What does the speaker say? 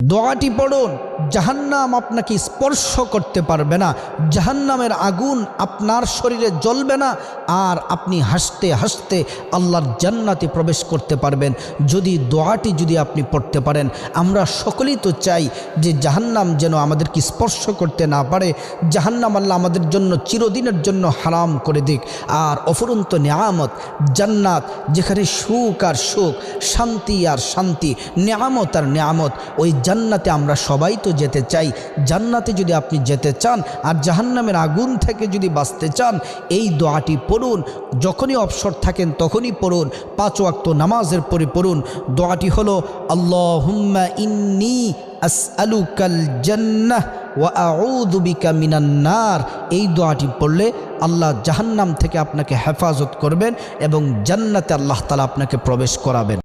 দোয়াটি পড়ুন, জাহান্নাম আপনাকে স্পর্শ করতে পারবে না, জাহান্নামের আগুন আপনার শরীরে জ্বলবে না, আর আপনি হাসতে হাসতে আল্লাহর জান্নাতে প্রবেশ করতে পারবেন যদি দোয়াটি আপনি পড়তে পারেন। আমরা সকলেই তো চাই যে জাহান্নাম যেন আমাদেরকে স্পর্শ করতে না পারে, জাহান্নাম আল্লাহ আমাদের জন্য চিরদিনের জন্য হারাম করে দিক। আর অফুরন্ত নিয়ামত জান্নাত, যেখানে সুখ আর সুখ, শান্তি আর শান্তি, নিয়ামত আর নিয়ামত, ওই জান্নাতে আমরা সবাই তো যেতে চাই। জান্নাতে যদি আপনি যেতে চান আর জাহান্নামের আগুন থেকে যদি বাঁচতে চান, এই দোয়াটি পড়ুন। যখনই অবসর থাকেন তখনই পড়ুন, 5 ওয়াক্ত নামাজের পরে পড়ুন। দোয়াটি হলো আল্লাহুম্মা ইন্নী আসআলুকাল জান্নাহ ওয়া আউযু বিকা মিনান নার। এই দোয়াটি পড়লে আল্লাহ জাহান্নাম থেকে আপনাকে হেফাজত করবেন এবং জান্নাতে আল্লাহ তাআলা আপনাকে প্রবেশ করাবেন।